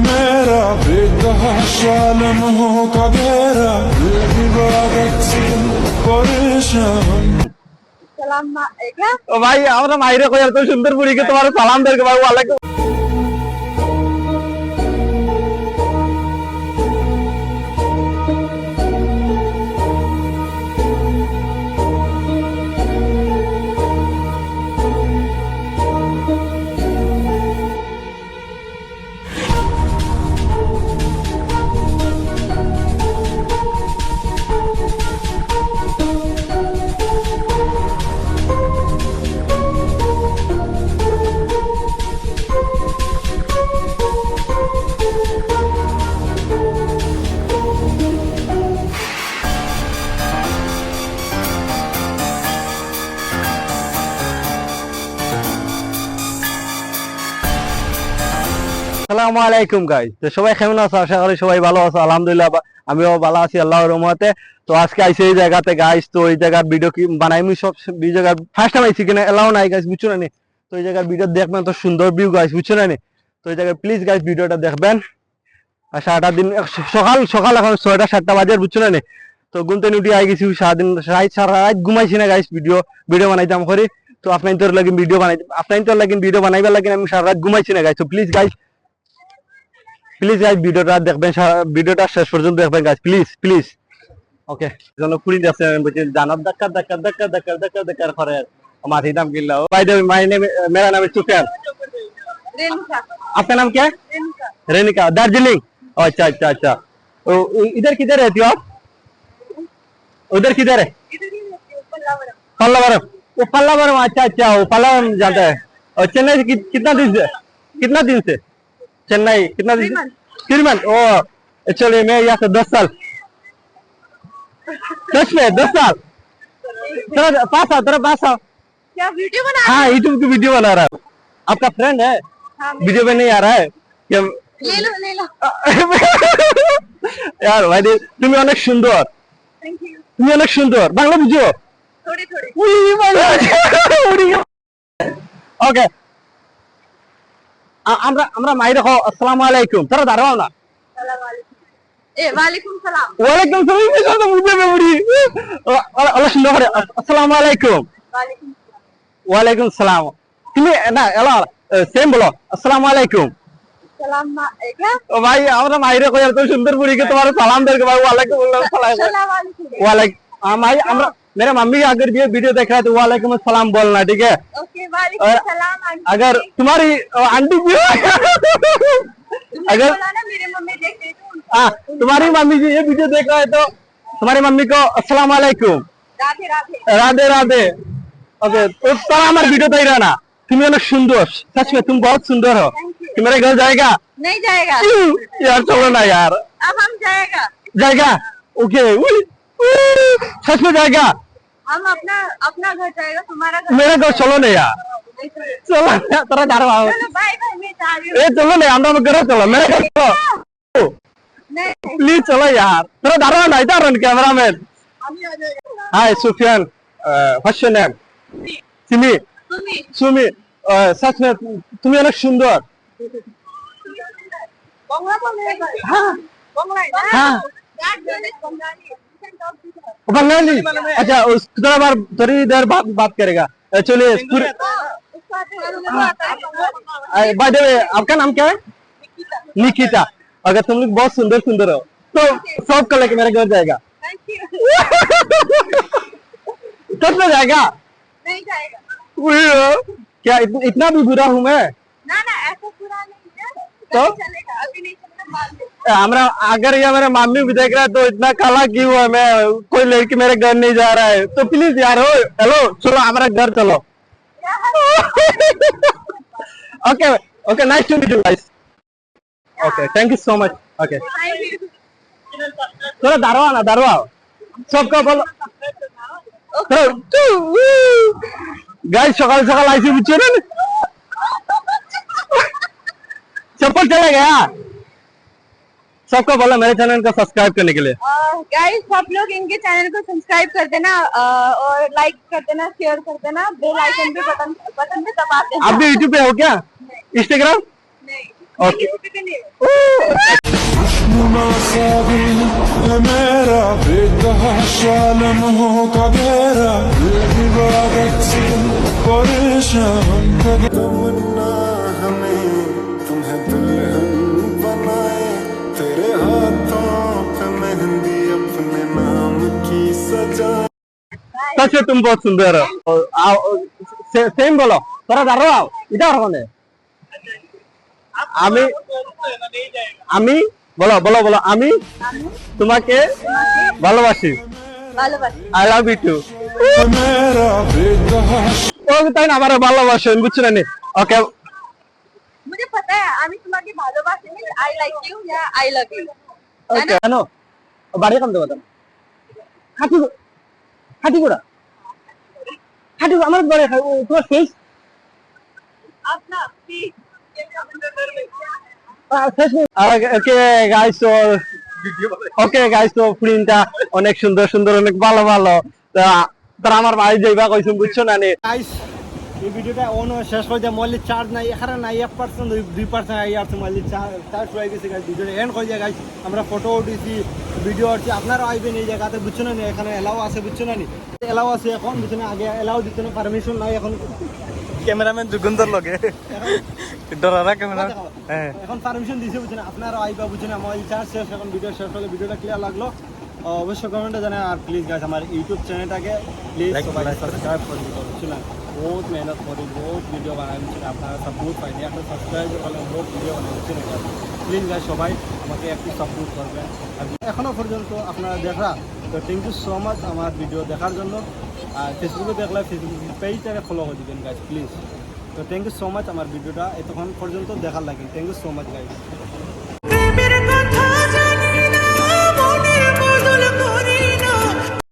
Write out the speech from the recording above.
मेरा बेतहाशा लम्हों का घेरा इबादत से परेशान। सलाम क्या ओ भाई আমরা মাইরে কই এত সুন্দর পুরীকে তোমার সালাম দেরকে ভাই ওয়ালাইকুম। আসসালামু আলাইকুম গাইস, তো সবাই কেমন আছো? আশা করি সবাই ভালো আছো। আলহামদুলিল্লাহ আমিও ভালো আছি আল্লাহর রহমতে। তো আজকে আইছি এই জায়গাতে গাইস, তো এই জায়গার ভিডিও কি বানাইমি সব এই জায়গার ফার্স্ট টাইম আইছি কিনা এলাও নাই গাইস, বুঝছো না? তো এই জায়গার ভিডিও দেখবেন, তো সুন্দর ভিউ গাইস, বুঝছো না? তো এই জায়গায় প্লিজ গাইস ভিডিওটা দেখবেন। আর সারাটা দিন সকাল সকাল এখন 6টা-7টা বাজে, বুঝছো না? তো ঘুমতে উঠে আই গেছি, সারাদিন সারা রাত ঘুমাইছি না গাইস, ভিডিও বানাইতাম করি। তো আপনার লাগি ভিডিও বানাইবার লাগি আমি সারা রাত ঘুমাইছি না গাইস। তো প্লিজ গাইস ভিডিওটা দেখবেন, ভিডিওটা শেষ পর্যন্ত দেখবেন গাইস, প্লিজ ওকে। জন্য পুরি আছে বুঝছেন, জানাব ধাক্কা ধাক্কা ধাক্কা ধাক্কা ধাক্কা ধাক্কা করে মাথি নাম গিল্লা। বাই দ্য মাই নেম, मेरा नाम है सुफियान। रेणुका। आपका नाम क्या है? रेणुका। रेणुका, दार्जिलिंग। अच्छा अच्छा अच्छा। तो इधर किधर रहती हो आप? उधर किधर है? इधर ही रहती हूँ, पल्लावरम। पल्लावरम। वो पल्लावरम, अच्छा अच्छा, वो पल्लावरम जाता है। और चेन्नई से कितना दिन से चेन्नई कितना दिन? 3 मंथ। ओ एक्चुअली मैं यहाँ से 10 साल। सच में 10 साल? तेरा पास आओ। क्या वीडियो बना? हाँ, यूट्यूब की वीडियो बना रहा है। आपका फ्रेंड है? हाँ, वीडियो में नहीं आ रहा है क्या? ले लो यार भाई তুমি অনেক সুন্দর, थैंक यू। তুমি অনেক সুন্দর। বাংলা বুঝো? थोड़ी थोड़ी। ওকে, আমরা মাইরে হো আসসালামু আলাইকুম। তারা দাঁড়াও না। वालेकुम सलाम। ওয়ালাইকুম সালাম। এই কথা বুঝে মেমরি। আল্লাহ সুন্দর করে আসসালামু আলাইকুম। वालेकुम सलाम। ওয়ালাইকুম সালাম। তুমি না এলা সেম বলো আসসালামু আলাইকুম। सलाम क्या? ও ভাই আমরা মাইরে কই এত সুন্দর পুরীকে তোমার সালাম দেরকে ভাই ওয়ালাইকুম আসসালাম। सलाम वालेकुम। वालेकुम भाई हमरा मेरे मम्मी अगर ये वीडियो देख रहा है तो वालेकुम अस्सलाम बोलना, ठीक है? ओके वालेकुम सलाम आंटी। अगर तुम्हारी आंटी भी अगर बोला ना मेरे मम्मी देख रही थी। हाँ, तुम्हारी मम्मी जी ये वीडियो देख रहा है तो तुम्हारी मम्मी को अस्सलाम वालेकुम, राधे राधे। राधे राधे। ओके, तो सारा हमारे वीडियो देख रहा ना। तुम अनेक सुंदर, सच में तुम बहुत सुंदर हो। तुम्हारे घर जाएगा? नहीं जाएगा यार चलो ना यार। अब हम जाएगा ओके, सच में जाएगा? हम अपना घर जाएगा, तुम्हारा घर मेरा घर चलो ना यार, चलो तेरा जा रहा हूँ। चलो बाय बाय, मैं जा रही हूँ। ए चलो ना, हम घर चलो, मेरे घर चलो नहीं प्लीज, चलो यार। तेरा दारोगा ना इधर कैमरामैन। अभी आ जाएगा। Hi Sufiyan, what's your name? Simi. तुम्ही सुमी, सच में তুমি অনেক সুন্দর। बंगला बोल रहे हैं? हाँ बंगला है ना? हाँ। यार बंगाली है। बंगाली? अच्छा, उस थोड़ा बार थोड़ी देर बात करेगा एक्चुअली। बाय द वे आपका नाम क्या है? निकिता। अगर तुम लोग बहुत सुंदर सुंदर हो तो सब कर लेके मेरे घर जाएगा। Thank you. सच में जाएगा? नहीं जाएगा क्या इतना भी बुरा हूँ मैं? ना ना, ऐसा बुरा नहीं है। तो? चलेगा, अभी नहीं चलेगा, बाद में। हमारा अगर ये मेरे मम्मी भी देख रहा है तो इतना काला क्यों है? मैं कोई लड़की मेरे घर नहीं जा रहा है तो प्लीज यार, हो हेलो चलो हमारा घर चलो। Okay okay, nice to meet you guys. Okay, thank you so much. Okay, थोड़ा दारवा सबका बोलो। गाइस सकाल सकाल ऐसे बुझे ना, चप्पल चला गया। सबको बोला मेरे चैनल को सब्सक्राइब करने के लिए। गाइस सब लोग इनके चैनल को सब्सक्राइब कर देना और लाइक कर देना, शेयर कर देना, बेल आइकन पे बटन पे दबा देना। आप भी यूट्यूब पे हो क्या? इंस्टाग्राम? नहीं। ओके खुशनुमा सा दिल है मेरा बेतहाशा लम्हों का घेरा दिल इबादत से परेशान कर तमन्ना हमें तुम्हें दुल्हन बनाए तेरे हाथों पे मेहंदी अपने नाम की सजा सच में तुम बहुत सुंदर हो सेम बोलो তোরা দাঁড়াও এটা আর কোনে আমি আমি বলো বলো বলো আমি তোমাকে ভালোবাসি ভালোবাসি আই লাভ ইউ টু मेरा बेतहाशा ও তাই না আমার ভালোবাসেন বুঝছেন না ওকে मुझे पता है আমি তোমাকে ভালোবাসি আই লাইক ইউ या आई लव यू ওকে জানো বাড়ি কাম দেবো হাঁটি হাঁটি গোড়া হাঁটি আমার বাড়ি তোমার ফেস अपना प्लीज ওকে গাইস তো ওকে গাইস তো ফ্রিনটা অনেক সুন্দর সুন্দর অনেক ভালো ভালো তারা আমার বাড়ি যাইবা কইছুন বুঝছো না নে গাইস এই ভিডিওটা অন শেষ হয়ে যায় মল্লি চার্জ নাই এখানে নাই 1% 2% আই আর মল্লি চার্জ হয়ে গেছে গাইস ভিডিওটা এন্ড হয়ে যায় গাইস আমরা ফটো উঠিছি ভিডিও উঠছি আপনারা আইবেন এই জায়গাতে বুঝছো না এখানে এলাও আছে বুঝছো না এলাও আছে এখন বুঝছো না আগে এলাও দিতে না পারমিশন নাই এখন ক্যামেরাম্যান যুগন্তর লগে ডরারা ক্যামেরা হ্যাঁ এখন পারমিশন দিয়েছে বুঝছেন আপনারা আইবা বুঝছেন মোবাইল চার্জ শেষ এখন ভিডিও শেষ হলে ভিডিওটা ক্লিয়ার লাগলো অবশ্যই কমেন্টে জানান আর প্লিজ গাইস আমার ইউটিউব চ্যানেলটাকে প্লিজ সবাই সাবস্ক্রাইব করে দিতে বুঝছেন বহুত মেহনত করি বহুত ভিডিও বানাই বুঝছেন আপনারা সাপোর্ট পাইনি এখন সাবস্ক্রাইব করলে বহুত ভিডিও বানাই বুঝছেন প্লিজ গাইস সবাই আমাকে একটু সাপোর্ট করবেন আর এখনো পর্যন্ত আপনারা দেখা তো থ্যাংক ইউ সো মাচ আমার ভিডিও দেখার জন্য আর ফেসবুকে দেখলে ফেসবুক পেজটাকে ফলো করে দিবেন গাইস প্লিজ তো থ্যাংক ইউ সো মাচ আমার ভিডিওটা এতক্ষণ পর্যন্ত দেখার লাগে thank you so much guys